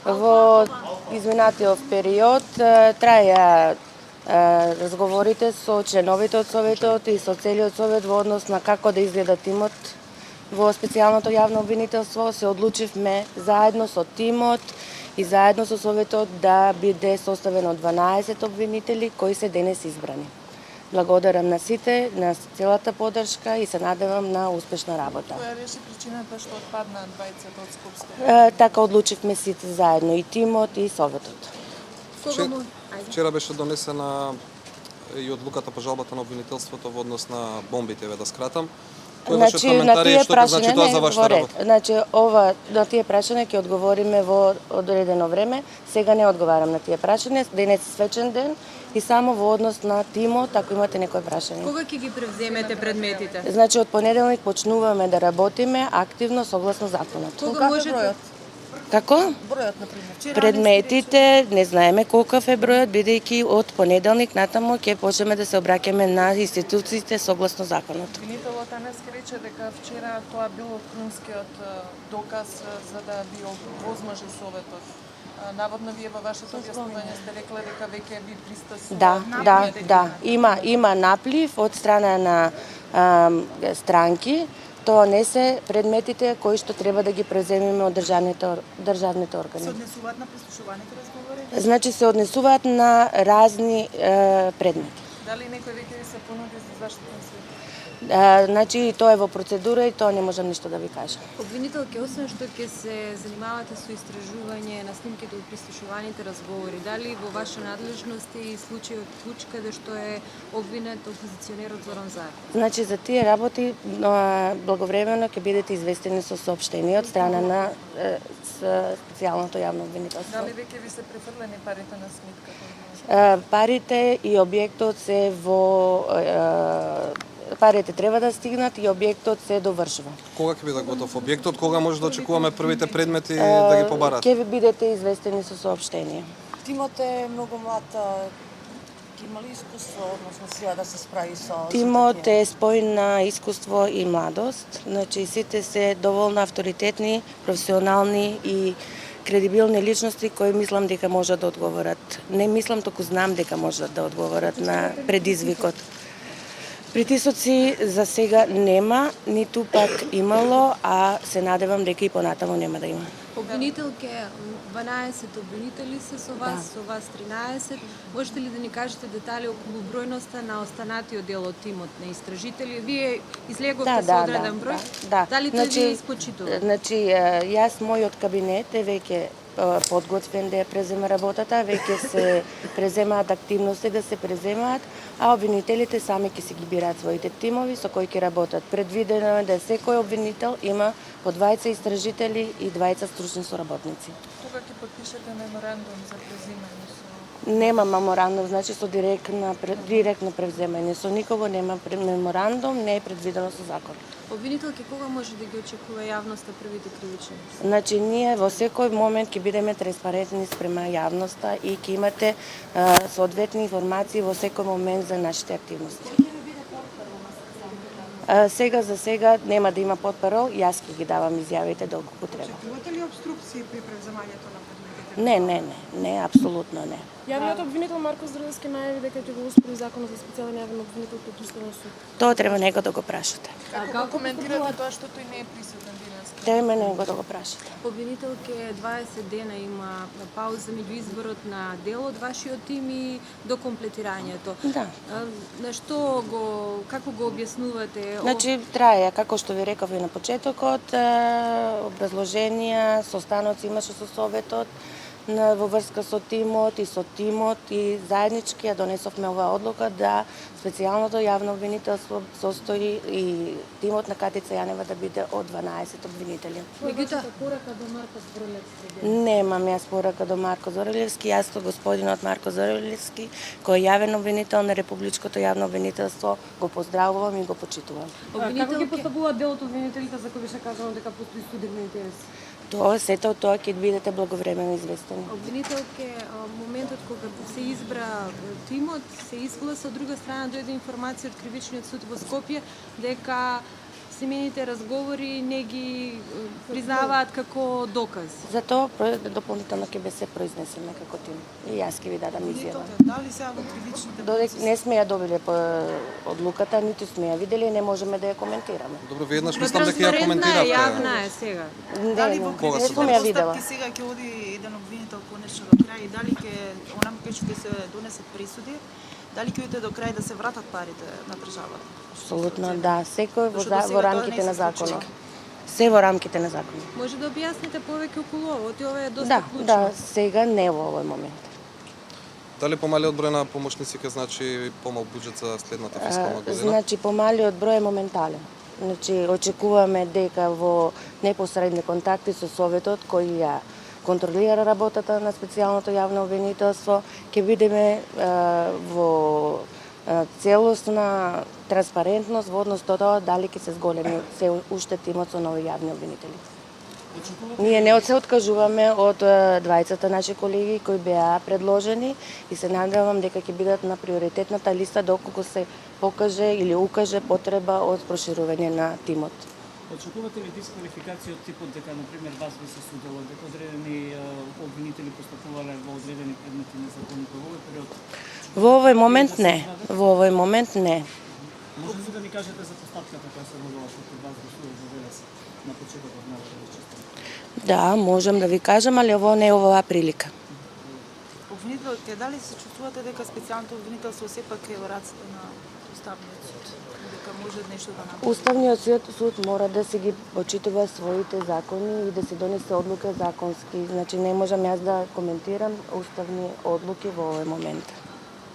Во изминатиот период траја разговорите со членовите од Советот и со целиот Совет во однос на како да изгледа тимот во специјалното јавно обвинителство. Се одлучивме заедно со тимот и заедно со Советот да биде составен од 12 обвинители кои се денес избрани. Благодарам на сите, на целата поддршка и се надевам на успешна работа. Која беше причината што отпаднаа двајцата од Скопската? Така одлучивме сите заедно, и тимот и Советот. Вчера беше донесена и одлуката по жалбата на обвинителството во однос на бомбите, да скратам. Кој беше коментари што значи тоа за вашата работа? Значи, на тие прашања ќе одговориме во одредено време. Сега не одговарам на тие прашања. Денес е свечен ден и само во однос на тимот, ако имате некои прашања. Кога ќе ги превземете предметите? Значи, од понеделник почнуваме да работиме активно согласно законот. Кога можете? Како? Бројот, например. Предметите, не знаеме колкав е бројот, бидејќи од понеделник натаму ќе почнеме да се обраќаме на институциите согласно законот. Обвинителот Анески рече дека вчера тоа било крунскиот доказ за да ви овозможи Советот. Наводно вие во вашето објаснување сте рекле дека веќе ви пристасува. Да. Има наплив од страна на странки. Тоа не се предметите кои што треба да ги преземеме од државните органи. Се однесуваат на прислушуваните разговори? Значи се однесуваат на разни предмети. Дали некој веќе ви се понуди за заштитен свидетел? Значи тоа е во процедура и тоа не можам ништо да ви кажам. Обвинителке, освен што ќе се занимавате со истражување на снимките од прислушуваните разговори, дали во ваша надлежност е и случајот Клуч, каде што е обвинет опозиционерот Зоран Заев? Значи за тие работи благовремено ќе бидете известени со соопштение од страна на специјалното јавно обвинителство. Дали веќе ви се префрлени парите на сметката? Парите и објектот се во парите треба да стигнат и објектот се довршува. Кога ќе биде готов објектот? Кога може да очекуваме првите предмети да ги побараат? Ќе ви бидете известени со соопштение. Тимот е многу млад, ќе има ли искуство, односно сега да се справи со... Тимот е спој на искуство и младост. Значи сите се доволно авторитетни, професионални и кредибилни личности кои мислам дека можат да одговорат. Не мислам, току знам дека можат да одговорат на предизвикот. Притисоци за сега нема, ниту пак имало, а се надевам дека и понатаму нема да има. Обвинителке, 12 обвинители се со вас, со вас 13. Можете ли да ни кажете детали околу бројноста на останатиот дел од тимот на истражители? Вие излеговте со одреден број? Дали тој ви испочитува? Значи, јас, мојот кабинет е веќе подготвен да ја презема работата, веќе се преземаат активности да се преземаат, а обвинителите сами ќе си ги бираат своите тимови со кои ќе работат. Предвидено е да секој обвинител има по 20 истражители и 20 стручни соработници. Кога ќе потпишете меморандум за преземање со... Нема меморандум, значи со директно превземање. Со никого нема меморандум, не е предвидено со закон. Обвинителки, кога може да ги очекува јавноста првите кривични? Значи, ние во секој момент ќе бидеме транспарентни спрема јавноста и ќе имате соодветни информации во секој момент за нашите активности. Сега за сега нема да има потпарол, јас ќе ги давам изјавите доколку треба. Очекувате ли обструкции при превземањето на предметите? Не, апсолутно не. Јавниот обвинител Марко Здравски најави дека ќе го успори законот за специјален јавен обвинител пред Уставен суд. Тоа треба него да го прашате. Како коментирате тоа што тој не е присутен денес? Треба него да го прашате. Обвинителке 20 дена има пауза меѓу изборот на дел од вашиот тим и до комплетирањето. Да. На што како го објаснувате? Значи, трае, како што ви реков и на почетокот, образложенија, состаноци имаше со Советот, во врска со тимот и заеднички ја донесовме оваа одлука да специјалното јавно обвинителство состои и тимот на Катица Јанева да биде од 12 обвинители. Меѓутоа, порака до Марко Зорелевски? Немам јас порака до Марко Зорелевски, јас со господинот Марко Зорелевски, кој е јавен обвинител на Републичкото јавно обвинителство, го поздравувам и го почитувам. Како ќе постапуваат дел од обвинителите за кои беше кажано дека постои судебни интереси? Сето тоа ќе бидете благовремено известени. Обвинителке, моментот кога се избра тимот, се изгласа, од друга страна дојде информација од Кривичниот суд во Скопје дека семените разговори не ги признаваат како доказ. Затоа дополнително ќе бе се произнесеме како тим. И јас ќе ви дадам изјава. Дали сега во кривичните Додека не сме ја добиле по одлуката, ниту сме ја виделе и не можеме да ја коментираме. Добро, вие еднаш мислам дека ја Транспарентна е, коментирате. јавна е сега. дали Не, во не, Кога не се сум кривичните ја видела. постапки сега ќе оди еден обвинител конечно до крај и дали ќе онам кај што ќе се донесат присуди, дали ќе оди до крај да се вратат парите на државата? Апсолутно да, секој Зашто до сега во тоа рамките не на се случи. законот. Се во рамките на законот. Може да објасните повеќе околу ово, ова е доста Да, клучно. да, сега не во овој момент. Дали помалиот број на помошници ќе значи помал буџет за следната фискална година? Значи, помалиот број е моментален. Значи, очекуваме дека во непосредни контакти со Советот, кој ја контролира работата на специјалното јавно обвинителство, ќе бидеме во целосна транспарентност во однос до тоа дали ќе се зголеми се уште тимот со нови јавни обвинители. Ние не се откажуваме од двајцата наши колеги кои беа предложени и се надевам дека ќе бидат на приоритетната листа доколку се покаже или укаже потреба од проширување на тимот. Очекувате ли дисквалификација од типот дека, например, вас ви се судело, дека одредени обвинители постапувале во одредени предмети незаконито во овој период? Во овој момент не. Во овој момент не. Може ли да ни кажете за постапката која се водела против вас во судот во Велес на почетокот на овој честитка? Да, можам да ви кажам, али ово не е оваа прилика. Обвинителите, дали се чувствувате дека специјалното обвинителство сепак е во раците на Уставниот суд? Дека може нешто да направи? Уставниот суд мора да си ги почитува своите закони и да се донесе одлука законски. Значи не можам јас да коментирам уставни одлуки во овој момент.